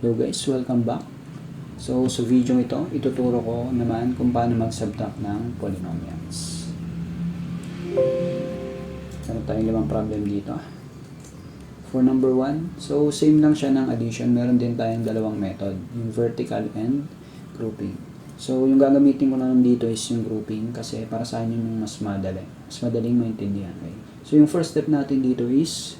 Hello guys, welcome back. So sa video ito, ituturo ko naman kung paano mag-subtract ng polynomials. Meron tayong limang problem dito. For number 1, so same lang siya ng addition. Meron din tayong dalawang method, yung vertical and grouping. So yung gagamitin ko na lang dito is yung grouping kasi para sa akin yung mas madali. Mas madaling maintindihan. Okay? So yung first step natin dito is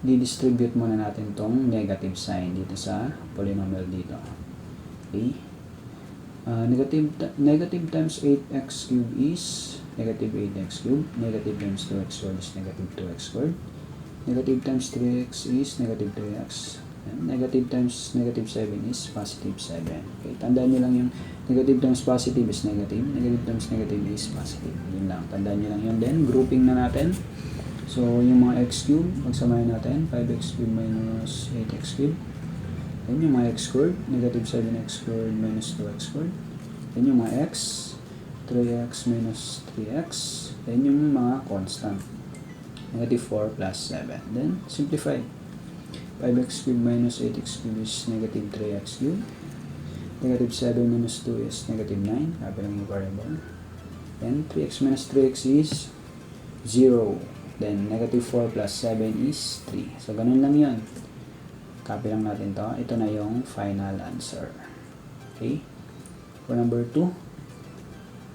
di-distribute muna natin tong negative sign dito sa polynomial dito. Okay? Negative times 8x cubed is negative 8x cubed. Negative times 2x squared is negative 2x squared. Negative times 3x is negative 3x. And negative times negative 7 is positive 7. Okay, tandaan nyo lang yung negative times positive is negative. Negative times negative is positive. Yun lang. Tandaan nyo lang yun. Then, grouping na natin. So, yung mga x cube, magsamahin natin. 5x cube minus 8x cube. Then, yung mga x squared, negative 7x squared minus 2x squared. Then, yung mga x, 3x minus 3x. Then, yung mga constant, negative 4 plus 7. Then, simplify. 5x cube minus 8x cube is negative 3x cube. Negative 7 minus 2 is negative 9. Copy lang yung variable. Then, 3x minus 3x is 0. Then, negative 4 plus 7 is 3. So, ganun lang yun. Copy lang natin to. Ito na yung final answer. Okay? For number 2,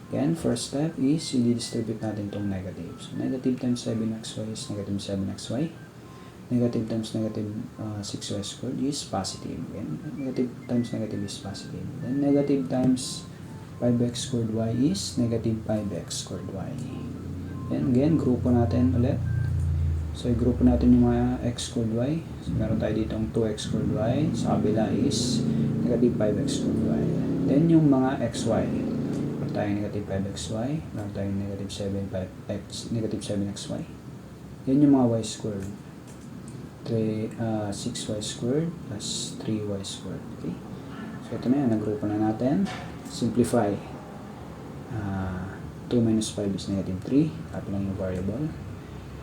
again, first step is i-distribute natin itong negative. So, negative times 7xy is negative 7xy. Negative times negative 6y squared is positive. Again, negative times negative is positive. Then, negative times 5x squared y is negative 5x squared y. And again, grupo natin ulit. So, i-grupo natin yung mga x squared y. So, meron tayo dito ang 2x squared y. Sa kabila is negative 5x squared y. Then, yung mga xy. Meron tayong negative 5xy. Meron tayong negative 7xy. Yan yung mga y squared. 6y squared plus 3y squared. Okay? So, ito na yan. Nagrupo na natin. Simplify. 2 minus 5 is negative 3. Copy lang yung variable.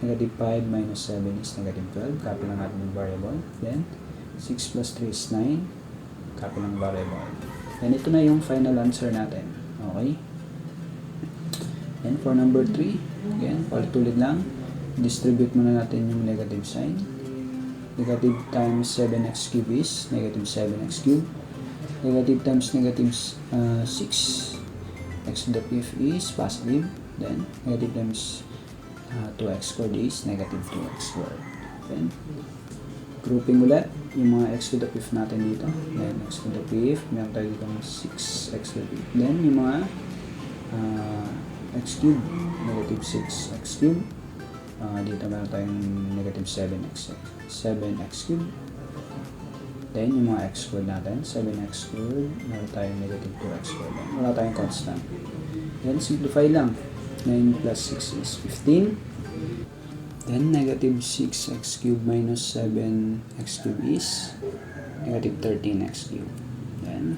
Negative 5 minus 7 is negative 12. Copy lang natin yung variable. Then, 6 plus 3 is 9. Copy lang yung variable. Then, ito na yung final answer natin. Okay? And for number 3, again, paulit-ulit lang. Distribute muna natin yung negative sign. Negative times 7x cube is negative 7x cube. Negative times negative 6 x to the fifth is positive. Then, negative times 2x squared is negative 2x squared. Then, grouping ulit yung mga x to the fifth natin dito. Then, x to the fifth. Meron tayo dito 6x to the fifth. Then, yung mga x cube. Negative 6x cube. Dito meron tayong negative 7x cube. Then, yung mga x squared natin, 7x squared, meron tayong negative 2x squared. Wala tayong constant. Then, simplify lang. 9 plus 6 is 15. Then, negative 6x cubed minus 7x cubed is negative 13x cubed. Then,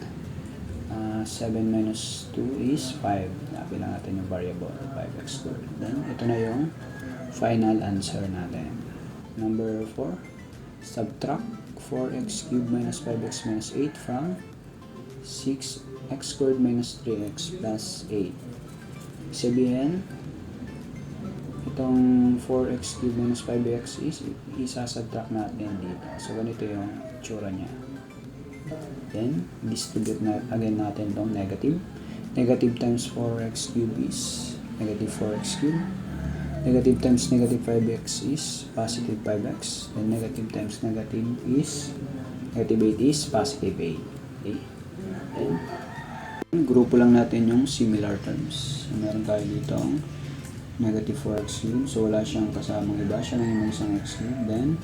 7 minus 2 is 5. Napi lang natin yung variable, 5x squared. Then, ito na yung final answer natin. Number 4, subtract 4x cubed minus 5x minus 8 from 6x squared minus 3x plus 8. Sabihin, itong 4x cubed minus 5x is isa-subtract natin dito. So, ganito yung tsura niya. Then, distribute na again natin itong negative. Negative times 4x cubed is negative 4x cubed. Negative times negative 5x is positive 5x. And negative times negative is negative 8 is positive 8. Okay? And grupo lang natin yung similar terms. So, meron tayo dito ang negative 4x cubed. So, wala siyang kasamang iba. Siya lang yung isang x cubed. Then,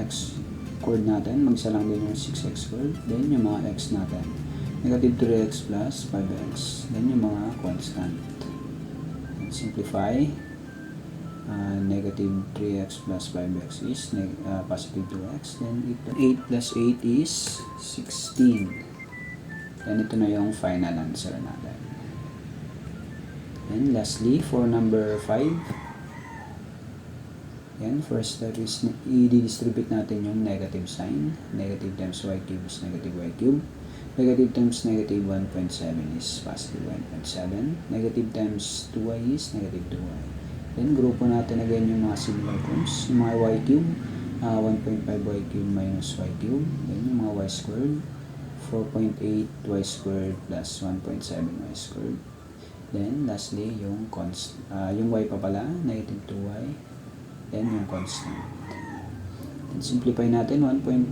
x squared natin. Mag-isa lang din yung 6x squared. Then, yung mga x natin. Negative 3x plus 5x. Then, yung mga constant. And simplify. Negative 3x plus 5x is positive 2x. Then 8 plus 8 is 16. Then ito na yung final answer natin. And lastly, for number 5, Yan, first step is i-distribute natin yung negative sign. Negative times y cube is negative y cube. Negative times negative 1.7 is positive 1.7. Negative times 2y is negative 2y. Then, grupo natin again yung mga similar terms. Yung mga y cube, 1.5y cube minus y cube. Then, yung mga y squared, 4.8y squared plus 1.7y squared. Then, lastly, yung y pa pala, negative 2y. Then, yung constant. Then, simplify natin. 1.5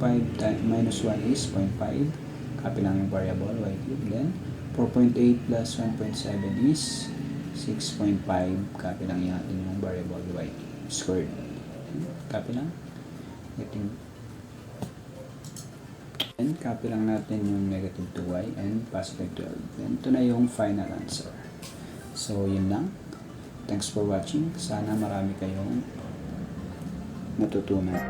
minus 1 is 0.5. Copy lang yung variable, y cube. Then, 4.8 plus 1.7 is 6.5. Copy lang natin yung variable, y squared. Copy lang. Then, copy lang natin yung negative 2y and positive 12. Then, ito na yung final answer. So, yun lang. Thanks for watching. Sana marami kayong natutunan.